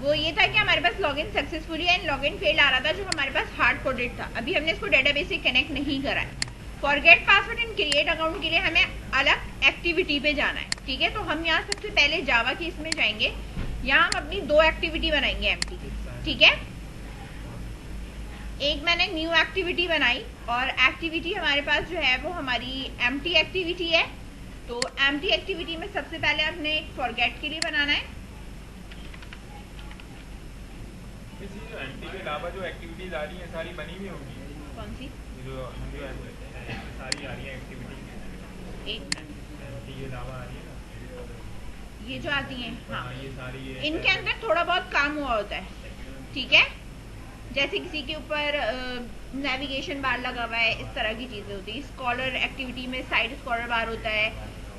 वो ये था कि हमारे पास login successfully and login failed आ रहा था, जो हमारे पास हार्ड कोडेड था। अभी हमने इसको डेटाबेस से कनेक्ट नहीं करा है। Forget password and create account के लिए हमें अलग एक्टिविटी पे जाना है, ठीक है। तो हम यहाँ सबसे पहले जावा की इसमें जाएंगे, यहाँ हम अपनी 2 एक्टिविटी बनाएंगे एम्प्टी की, ठीक है। एक मैंने न्यू एक्टिविटी बनाई और एक्टिविटी हमारे पास जो है वो हमारी एम्प्टी एक्टिविटी है। तो एम्प्टी एक्टिविटी में सबसे पहले हमने एक फॉरगेट के लिए बनाना है। जो एम्प्टी के अलावा जो एक्टिविटीज आ रही हैं सारी बनी हुई होंगी। कौन सी? जो हम जो सारी आ रही हैं एक्टिविटी, एक एम्प्टी के अलावा आ रही है ना, ये जो आती हैं, हाँ, ये सारी इनके अंदर थोड़ा बहुत काम हुआ होता है, ठीक है। जैसे किसी के ऊपर नेविगेशन बार लगा हुआ है, इस तरह की चीजें होती है। स्कॉलर एक्टिविटी में साइड स्कॉलर बार होता है,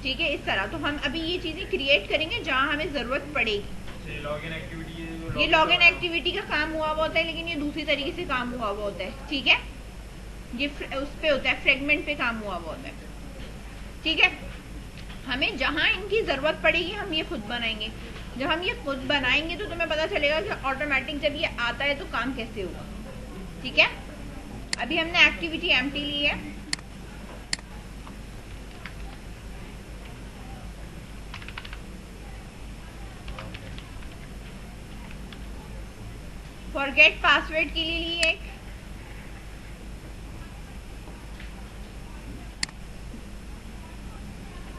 ठीक है, इस तरह। तो हम अभी ये चीजें क्रिएट करेंगे जहां हमें जरूरत पड़ेगी। लॉगिन एक्टिविटी, ये लॉगिन एक्टिविटी का काम हुआ हुआ होता है, लेकिन ये दूसरी तरीके से काम हुआ हुआ होता है, ठीक है। ये उस पे होता है, फ्रेगमेंट पे काम हुआ हुआ होता है, ठीक है। हमें जहां इनकी जरूरत पड़ेगी हम ये खुद बनाएंगे। जब हम ये खुद बनाएंगे तो तुम्हें पता चलेगा कि ऑटोमेटिक जब ये आता है तो काम कैसे होगा, ठीक है। अभी हमने एक्टिविटी एम्प्टी ली है। फॉरगेट पासवर्ड के लिए ली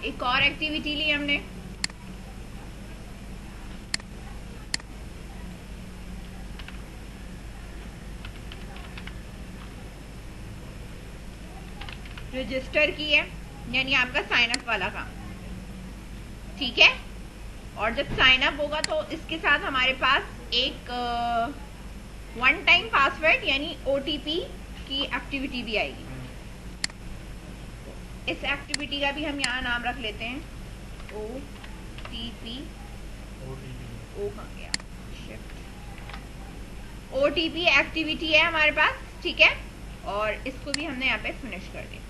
एक और एक्टिविटी ली हमने। रजिस्टर की है, यानी आपका साइन अप वाला काम, ठीक है। और जब साइन अप होगा तो इसके साथ हमारे पास एक वन टाइम पासवर्ड यानी ओटीपी की एक्टिविटी भी आएगी। इस एक्टिविटी का भी हम यहाँ नाम रख लेते हैं ओटीपी। ओ कहाँ गया? शिफ्ट। ओटीपी एक्टिविटी है हमारे पास, ठीक है। और इसको भी हमने यहाँ पे फिनिश कर दिया।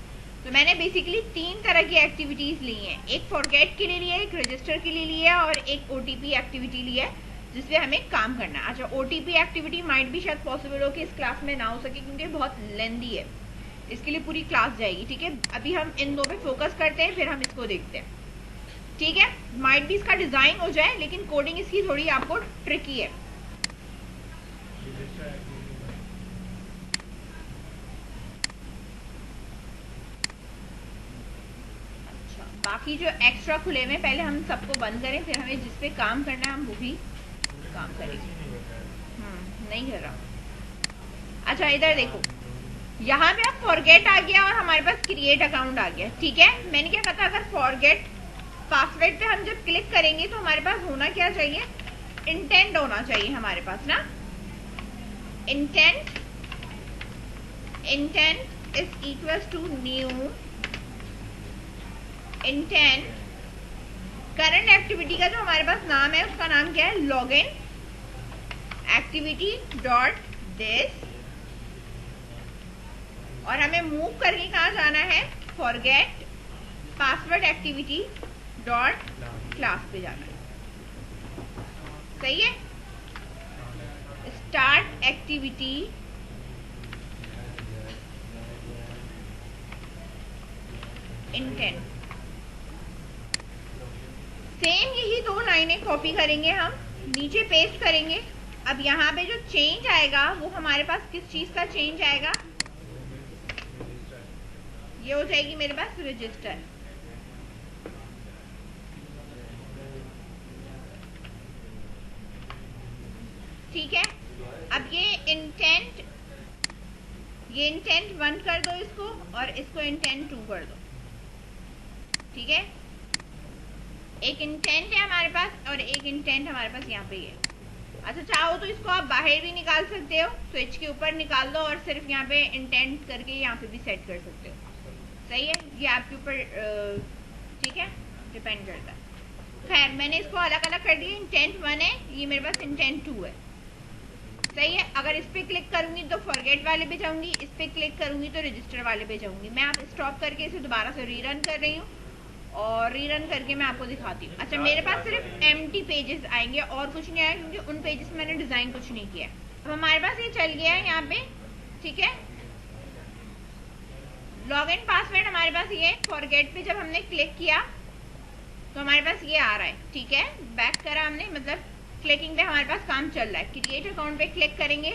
तो मैंने बेसिकली 3 तरह की एक्टिविटीज ली हैं। एक फॉरगेट के लिए लिया है, एक रजिस्टर के लिए लिया है और एक ओटीपी एक्टिविटी ली है जिसपे हमें काम करना है। अच्छा, ओटीपी एक्टिविटी माइट भी शायद पॉसिबल हो कि इस क्लास में ना हो सके क्योंकि बहुत लेंदी है, इसके लिए पूरी क्लास जाएगी, ठीक है। अभी हम इन 2 पे फोकस करते हैं, फिर हम इसको देखते हैं, ठीक है। माइट भी इसका डिजाइन हो जाए लेकिन कोडिंग इसकी थोड़ी आपको ट्रिकी है। बाकी जो एक्स्ट्रा खुले में पहले हम सबको बंद करें, फिर हमें जिस पे काम करना है हम वो भी काम करेंगे। नहीं कर रहा। अच्छा, इधर देखो, यहाँ पे अब फॉरगेट आ गया और हमारे पास क्रिएट अकाउंट आ गया, ठीक है। मैंने क्या कहा था, अगर फॉरगेट पासवर्ड पे हम जब क्लिक करेंगे तो हमारे पास होना क्या चाहिए, इंटेंट होना चाहिए हमारे पास ना। Intent is equal to new intent. Current activity का जो हमारे पास नाम है उसका नाम क्या है, लॉगिन एक्टिविटी डॉट दिस। और हमें मूव करके कहाँ जाना है, forget password activity dot class पे जाना है, सही है। Start activity intent. सेम यही 2 लाइनें कॉपी करेंगे, हम नीचे पेस्ट करेंगे। अब यहाँ पे जो चेंज आएगा वो हमारे पास किस चीज का चेंज आएगा, ये हो जाएगी मेरे पास रजिस्टर, ठीक है। अब ये इंटेंट 1 कर दो इसको और इसको इंटेंट 2 कर दो, ठीक है। एक इंटेंट है हमारे पास और एक इंटेंट हमारे पास यहाँ पे है। अच्छा, चाहो तो इसको आप बाहर भी निकाल सकते हो, स्विच के ऊपर निकाल दो और सिर्फ यहाँ पे इंटेंट करके यहाँ पे भी सेट कर सकते हो, सही है। ये आपके ऊपर ठीक है, डिपेंड करता है। खैर, मैंने इसको अलग अलग कर दिया। इंटेंट 1 है, ये मेरे पास इंटेंट 2 है, सही है। अगर इस पे क्लिक करूंगी तो फॉरगेट वाले पे जाऊंगी, इस पे क्लिक करूंगी तो रजिस्टर वाले पे जाऊंगी। मैं आप स्टॉप करके इसे दोबारा से रीरन कर रही हूँ और रीरन करके मैं आपको दिखाती हूँ। अच्छा, मेरे पास सिर्फ एम्प्टी पेजेस आएंगे और कुछ नहीं आएगा, क्योंकि उन पेजेस में मैंने डिजाइन कुछ नहीं किया। अब हमारे पास ये चल गया है यहाँ पे, ठीक है। लॉगिन पासवर्ड हमारे पास ये फॉरगेट पे जब हमने क्लिक किया तो हमारे पास ये आ रहा है, ठीक है। बैक करा हमने, मतलब क्लिकिंग पे हमारे पास काम चल रहा है। क्रिएट अकाउंट पे क्लिक करेंगे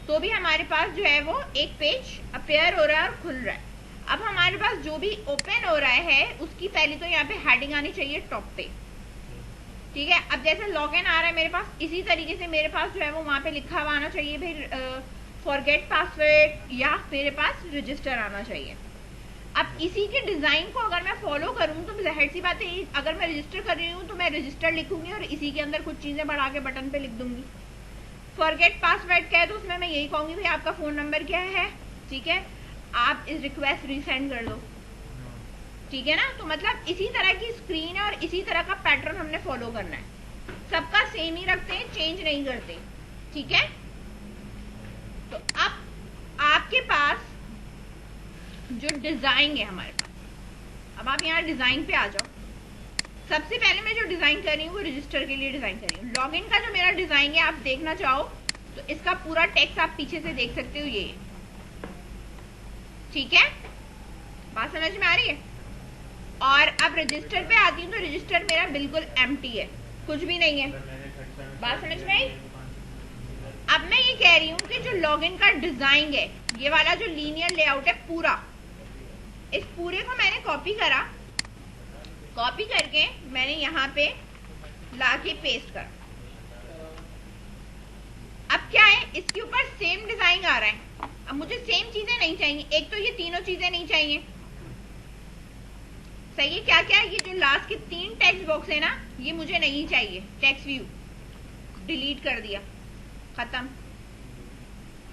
तो भी हमारे पास जो है वो एक पेज अपेयर हो रहा है और खुल रहा है। अब हमारे पास जो भी ओपन हो रहा है उसकी पहले तो यहाँ पे हेडिंग आनी चाहिए टॉप पे, ठीक है। अब जैसे लॉगिन आ रहा है मेरे पास, इसी तरीके से मेरे पास जो है वो वहां पे लिखा हुआ आना चाहिए भाई फॉरगेट पासवर्ड, या मेरे पास रजिस्टर आना चाहिए। अब इसी के डिजाइन को अगर मैं फॉलो करूँ तो जाहिर सी बात है, अगर मैं रजिस्टर कर रही हूँ तो मैं रजिस्टर लिखूंगी और इसी के अंदर कुछ चीजें बढ़ा के बटन पे लिख दूंगी। फॉरगेट पासवर्ड क्या है तो उसमें मैं यही कहूंगी भाई आपका फोन नंबर क्या है, ठीक है, आप इस रिक्वेस्ट रीसेंड कर दो, ठीक है ना। तो मतलब इसी तरह की स्क्रीन है और इसी तरह का पैटर्न हमने फॉलो करना है। सबका सेम ही रखते हैं, चेंज नहीं करते, ठीक है। तो अब आपके पास जो डिजाइन है हमारे पास, अब आप यहाँ डिजाइन पे आ जाओ। सबसे पहले मैं जो डिजाइन कर रही हूँ वो रजिस्टर के लिए डिजाइन कर रही हूँ। लॉगिन का जो मेरा डिजाइन है आप देखना चाहो तो इसका पूरा टेक्स्ट आप पीछे से देख सकते हो, ये, ठीक है। बात समझ में आ रही है। और अब रजिस्टर पे आती हूँ तो रजिस्टर मेरा बिल्कुल एम्प्टी है, कुछ भी नहीं है। बात समझ में आई। अब मैं ये कह रही हूँ कि जो लॉगिन का डिजाइन है, ये वाला जो लीनियर लेआउट है पूरा, इस पूरे को मैंने कॉपी करा, कॉपी करके मैंने यहाँ पे लाके पेस्ट करा। अब क्या है, इसके ऊपर सेम डिजाइन आ रहा है। अब मुझे सेम चीजें नहीं चाहिए, एक तो ये तीनों चीजें नहीं चाहिए, सही है। क्या क्या, ये जो लास्ट के 3 टेक्स्ट बॉक्स है ना, ये मुझे नहीं चाहिए। टेक्स्ट व्यू डिलीट कर दिया, खत्म,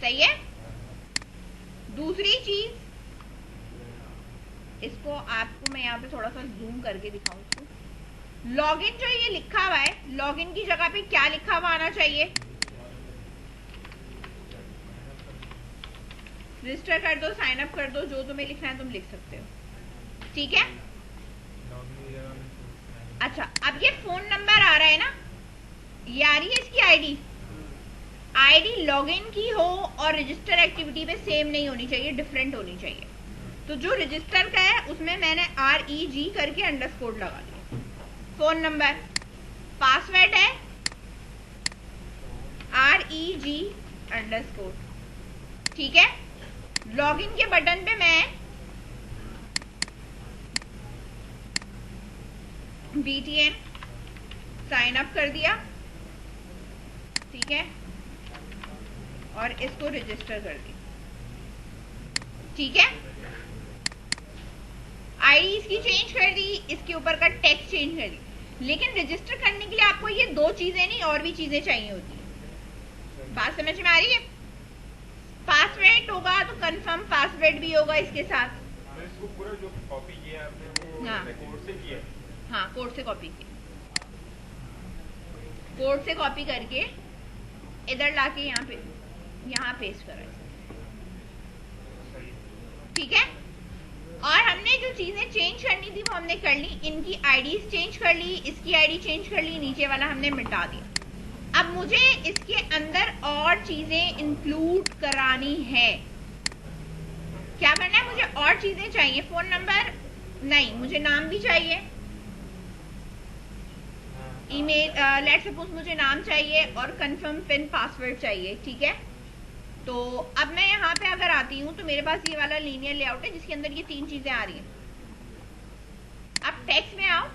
सही है। दूसरी चीज, इसको आपको मैं यहाँ पे थोड़ा सा जूम करके दिखाऊं इसको। लॉगिन जो ये लिखा हुआ है, लॉगिन की जगह पे क्या लिखा हुआ आना चाहिए, रजिस्टर कर दो, साइन अप कर दो, जो तुम्हें लिखना है तुम लिख सकते हो, ठीक है। अच्छा, अब ये फोन नंबर आ रहा है ना, ये आ रही है इसकी आईडी। आईडी लॉगिन की हो और रजिस्टर एक्टिविटी पे सेम नहीं होनी चाहिए, डिफरेंट होनी चाहिए। तो जो रजिस्टर का है उसमें मैंने REG करके अंडरस्कोर लगा दिया। फोन नंबर, पासवर्ड है REG अंडरस्कोर, ठीक है। लॉगिन के बटन पे मैं BTN साइन अप कर दिया, ठीक है, और इसको रजिस्टर कर दिया, ठीक है। आईडी इसकी चेंज कर दी, इसके ऊपर का टेक्स्ट चेंज कर दी। लेकिन रजिस्टर करने के लिए आपको ये 2 चीजें नहीं और भी चीजें चाहिए होती है। बात समझ में आ रही है। पासवर्ड होगा तो कंफर्म पासवर्ड भी होगा इसके साथ। तो इसको पूरा जो कॉपी किया आपने वो हाँ, कोड से किया। हाँ, कोड से कॉपी किया, कोड से कॉपी करके इधर लाके यहाँ पेस्ट करा, ठीक है। और हमने जो चीजें चेंज करनी थी वो हमने कर ली। इनकी आईडीज चेंज कर ली, इसकी आईडी चेंज कर ली, नीचे वाला हमने मिटा दिया। अब मुझे इसके अंदर और चीजें इंक्लूड करानी है। क्या करना है, मुझे और चीजें चाहिए। फोन नंबर नहीं, मुझे नाम भी चाहिए, ईमेल, लेट्स सपोज मुझे नाम चाहिए और कंफर्म पिन पासवर्ड चाहिए, ठीक है। तो अब मैं यहाँ पे अगर आती हूँ तो मेरे पास ये वाला लीनियर लेआउट है जिसके अंदर ये 3 चीजें आ रही हैं। अब टेक्स्ट में आओ,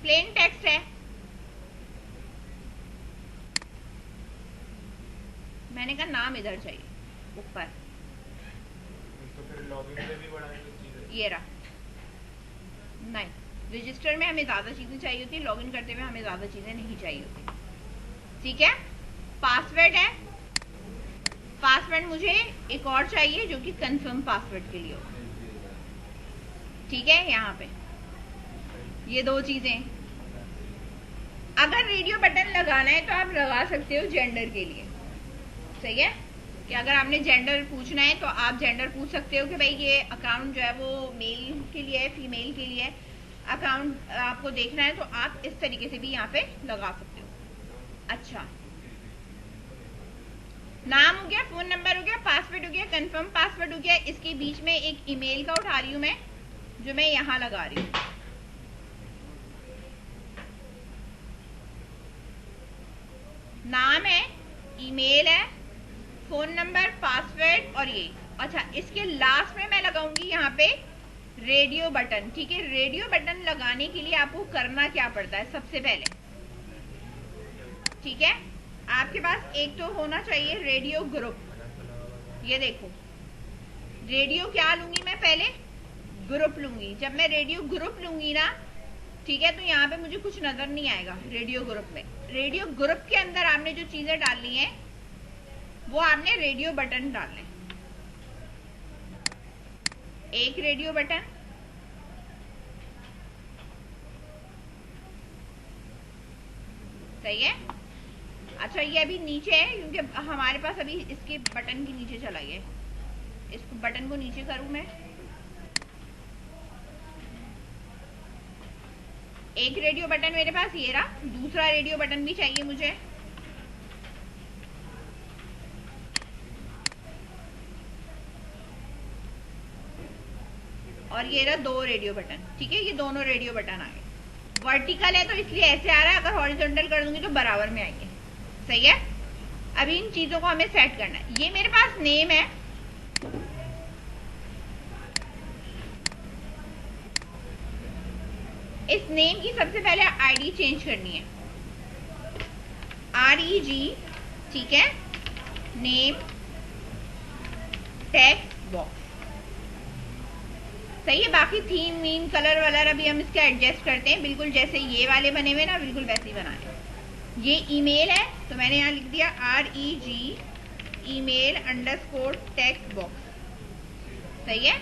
प्लेन टेक्स्ट है, मैंने कहा नाम इधर चाहिए ऊपर, तो फिर लॉगिन पे भी बढ़ाएंगे चीजें। ये रहा। नहीं, रजिस्टर में हमें ज्यादा चीजें चाहिए होती है, लॉगिन करते हुए हमें ज्यादा चीजें नहीं चाहिए होती, ठीक है। पासवर्ड है, पासवर्ड मुझे एक और चाहिए जो कि कंफर्म पासवर्ड के लिए हो, ठीक है। यहाँ पे ये 2 चीजें। अगर रेडियो बटन लगाना है तो आप लगा सकते हो जेंडर के लिए, सही है। कि अगर आपने जेंडर पूछना है तो आप जेंडर पूछ सकते हो कि भाई ये अकाउंट जो है वो मेल के लिए है, फीमेल के लिए है। अकाउंट आपको देखना है तो आप इस तरीके से भी यहाँ पे लगा सकते हो। अच्छा, नाम हो गया, फोन नंबर हो गया, पासवर्ड हो गया, कंफर्म पासवर्ड हो गया। इसके बीच में एक ईमेल का उठा रही हूँ मैं, जो मैं यहाँ लगा रही हूँ। नाम है, ईमेल है, फोन नंबर, पासवर्ड और ये। अच्छा, इसके लास्ट में मैं लगाऊंगी यहाँ पे रेडियो बटन। ठीक है, रेडियो बटन लगाने के लिए आपको करना क्या पड़ता है सबसे पहले? ठीक है, आपके पास एक तो होना चाहिए रेडियो ग्रुप। ये देखो, रेडियो क्या लूंगी मैं? पहले ग्रुप लूंगी। जब मैं रेडियो ग्रुप लूंगी ना, ठीक है, तो यहाँ पे मुझे कुछ नजर नहीं आएगा रेडियो ग्रुप में। रेडियो ग्रुप के अंदर आपने जो चीजें डालनी है वो आपने रेडियो बटन डालने। एक रेडियो बटन, सही है। अच्छा, ये अभी नीचे है क्योंकि हमारे पास अभी इसके बटन के नीचे चला गया। इसको बटन को नीचे करूं मैं। एक रेडियो बटन मेरे पास ये रहा, दूसरा रेडियो बटन भी चाहिए मुझे। और ये रहा दो रेडियो बटन। ठीक है, ये दोनों रेडियो बटन आ गए। वर्टिकल है तो इसलिए ऐसे आ रहा है, अगर हॉरिजॉन्टल कर दूंगी तो बराबर में आएंगे। सही है। अभी इन चीजों को हमें सेट करना है। ये मेरे पास नेम है, इस नेम की सबसे पहले आईडी चेंज करनी है। REG, ठीक है, नेम टेक्स्ट बॉक्स। सही है। बाकी थीम वीम कलर वलर अभी हम इसका एडजस्ट करते हैं, बिल्कुल जैसे ये वाले बने हुए ना, बिल्कुल वैसे ही बनाने। ये ईमेल है तो मैंने यहाँ लिख दिया REG email _ text box। सही है।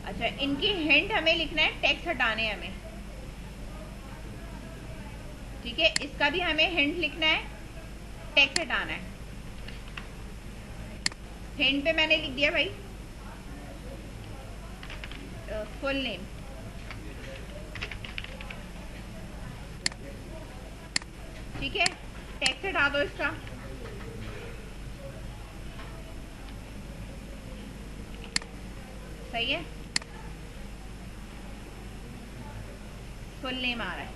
अच्छा, इनकी हिंट हमें लिखना है, टेक्स्ट हटाने हैं हमें। ठीक है, इसका भी हमें हिंट लिखना है, टेक्स्ट हटाना है। हिंट पे मैंने लिख दिया भाई फुल नेम। ठीक है, टेक्स्ट हटा दो इसका। सही है, फुल नेम आ रहा है।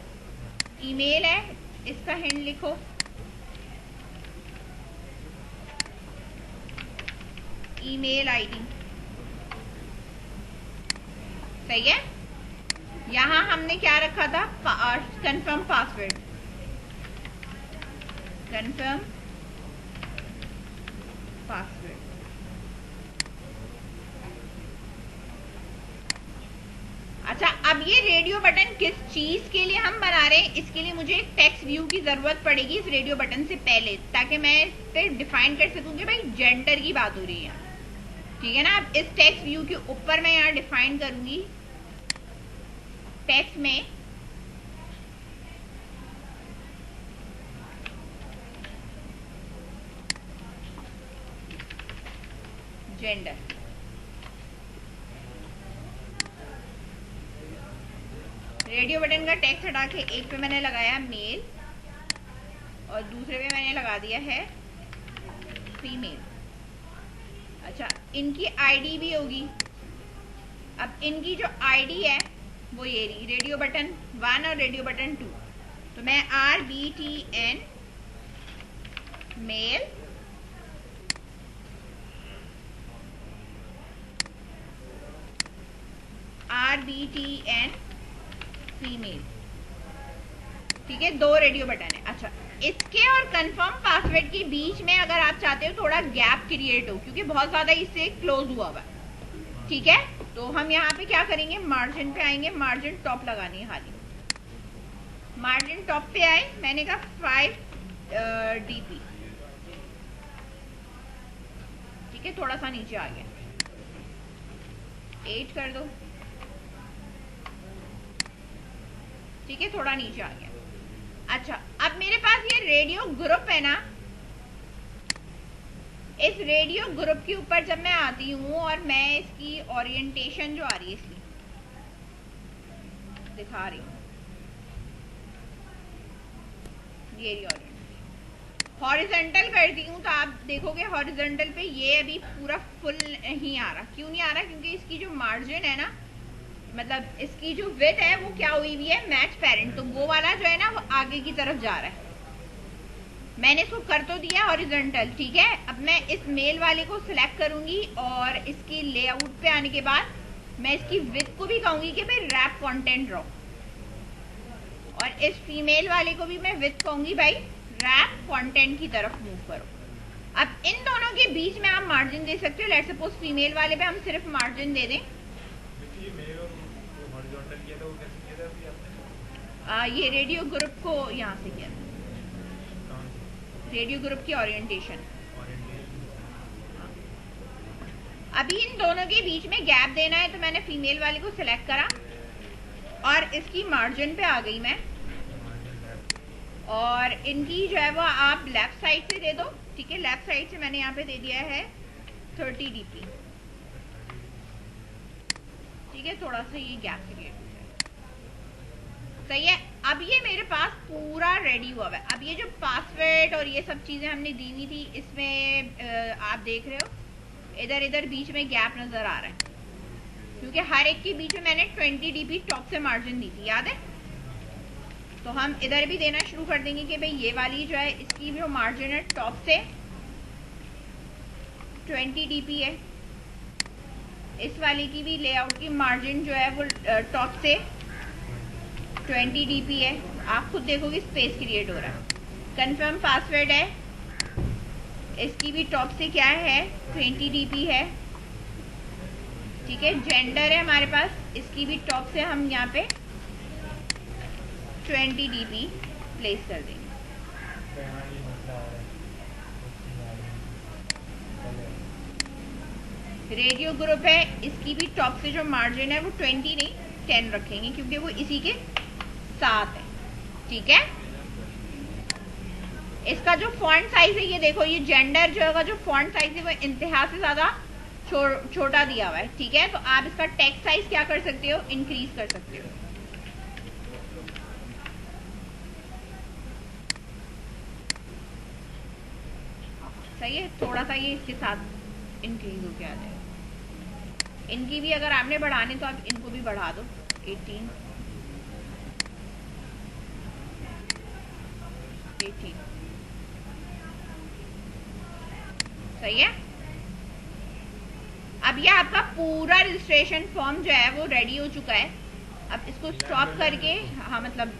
ईमेल है, इसका हिंट लिखो। Email ID. सही है। यहां हमने क्या रखा था? Confirm password. Confirm password. अच्छा, अब ये रेडियो बटन किस चीज के लिए हम बना रहे हैं, इसके लिए मुझे एक टेक्स्ट व्यू की जरूरत पड़ेगी इस रेडियो बटन से पहले, ताकि मैं इस पे डिफाइन कर सकूं कि भाई जेंडर की बात हो रही है। ठीक है ना। अब इस टेक्स्ट व्यू के ऊपर मैं यहाँ डिफाइन करूंगी टेक्स्ट में जेंडर। रेडियो बटन का टेक्स्ट हटा के एक पे मैंने लगाया मेल और दूसरे पे मैंने लगा दिया है फीमेल। अच्छा, इनकी आईडी भी होगी। अब इनकी जो आईडी है वो ये रही, रेडियो बटन 1 और रेडियो बटन 2। तो मैं RBTN मेल RBTN फीमेल। ठीक है, दो रेडियो बटन है। अच्छा, इसके और कंफर्म पासवर्ड के बीच में अगर आप चाहते हो थोड़ा गैप क्रिएट हो, क्योंकि बहुत ज्यादा इससे क्लोज हुआ हुआ है। ठीक है, तो हम यहाँ पे क्या करेंगे, मार्जिन पे आएंगे, मार्जिन टॉप लगानी है खाली। मार्जिन टॉप पे आए, मैंने कहा 5 dp। ठीक है, थोड़ा सा नीचे आ गया, 8 कर दो। ठीक है, थोड़ा नीचे आ गया। अच्छा, अब मेरे पास ये रेडियो ग्रुप है ना, इस रेडियो ग्रुप के ऊपर जब मैं आती हूँ और मैं इसकी ओरिएंटेशन जो आ रही है इसकी दिखा रही हूँ, ये हॉरिजॉन्टल करती हूँ तो आप देखोगे हॉरिजॉन्टल पे ये अभी पूरा फुल नहीं आ रहा। क्यों नहीं आ रहा? क्योंकि इसकी जो मार्जिन है ना, मतलब इसकी जो विड्थ है वो क्या हुई हुई है, मैच पेरेंट, तो वो वाला जो है ना वो आगे की तरफ जा रहा है। मैंने इसको कर तो दिया हॉरिजॉन्टल, ठीक है। अब मैं इस मेल वाले को सिलेक्ट करूंगी और इसकी लेआउट पे आने के बाद मैं इसकी विड्थ को भी कहूंगी कि भाई रैप कंटेंट रहो, और इस फीमेल वाले को भी मैं विड्थ कहूंगी भाई रैप कंटेंट की तरफ मूव करो। अब इन दोनों के बीच में आप मार्जिन दे सकते हो। लेट्स सपोज फीमेल वाले पे हम सिर्फ मार्जिन दे दें। ये रेडियो ग्रुप को यहाँ से किया, रेडियो ग्रुप की ओरिएंटेशन। अभी इन दोनों के बीच में गैप देना है तो मैंने फीमेल वाले को सिलेक्ट करा और इसकी मार्जिन पे आ गई मैं, और इनकी जो है वो आप लेफ्ट साइड से दे दो, ठीक है। लेफ्ट साइड से मैंने यहाँ पे दे दिया है 30 dp, ठीक है। थोड़ा सा ये गैप क्रिएट हो जाए, सही है। अब ये मेरे पास पूरा रेडी हुआ है। अब ये जो पासवर्ड और ये सब चीजें हमने दी हुई थी इसमें आप देख रहे हो इधर इधर बीच में गैप नजर आ रहा है, क्योंकि हर एक के बीच में मैंने 20 dp टॉप से मार्जिन दी थी, याद है। तो हम इधर भी देना शुरू कर देंगे कि भाई ये वाली जो है इसकी जो मार्जिन है टॉप से 20 dp है, इस वाली की भी लेआउट की मार्जिन जो है वो टॉप से 20 dp है। आप खुद देखोगे स्पेस क्रिएट हो रहा है। कंफर्म पासवर्ड है, इसकी भी टॉप से क्या है 20 dp है, ठीक है। जेंडर है हमारे पास, इसकी भी टॉप से हम यहाँ पे 20 dp प्लेस कर देंगे। रेडियो ग्रुप है, इसकी भी टॉप से जो मार्जिन है वो 20 नहीं 10 रखेंगे, क्योंकि वो इसी के साथ है, ठीक है। इसका जो फॉन्ट साइज है ये देखो, ये जेंडर जो है जो फॉन्ट साइज है वो इंतहा से ज्यादा छोटा दिया हुआ है, ठीक है। तो आप इसका टेक्स्ट साइज क्या कर सकते हो, इंक्रीज कर सकते हो। सही है, थोड़ा सा ये इसके साथ इंक्रीज होके आ जाएगा। इनकी भी अगर आपने बढ़ाने तो आप इनको भी बढ़ा दो 18। सही है। अब ये आपका पूरा रजिस्ट्रेशन फॉर्म जो है वो रेडी हो चुका है। अब इसको स्टॉप करके, हाँ मतलब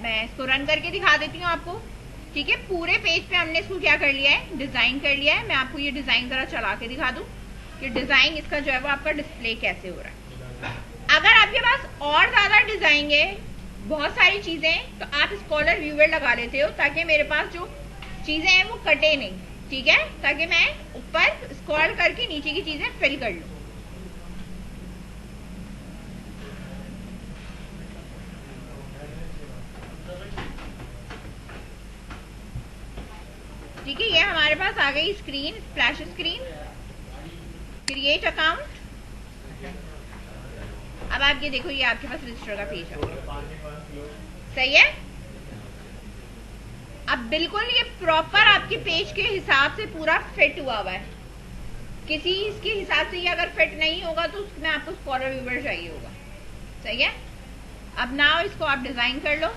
मैं इसको रन करके दिखा देती हूँ आपको, ठीक है। पूरे पेज पे हमने इसको क्या कर लिया है, डिजाइन कर लिया है। मैं आपको ये डिजाइन जरा चला के दिखा दूं कि डिजाइन इसका जो है वो आपका डिस्प्ले कैसे हो रहा है। अगर आपके पास और ज्यादा डिजाइन है, बहुत सारी चीजें, तो आप स्कॉलर व्यूअर लगा लेते हो ताकि मेरे पास जो चीजें हैं वो कटे नहीं, ठीक है, ताकि मैं ऊपर स्क्रॉल करके नीचे की चीजें फिल कर लूं। ठीक है, ये हमारे पास आ गई screen, splash screen, create account. अब आप ये देखो, ये आपके पास रजिस्टर का पेज है, सही है। अब बिल्कुल ये प्रॉपर आपके पेज के हिसाब से पूरा फिट हुआ हुआ है। किसी इसके हिसाब से ये अगर फिट नहीं होगा तो उसमें आपको स्कॉलर व्यूअर चाहिए होगा, सही है। अब नाउ इसको आप डिजाइन कर लो।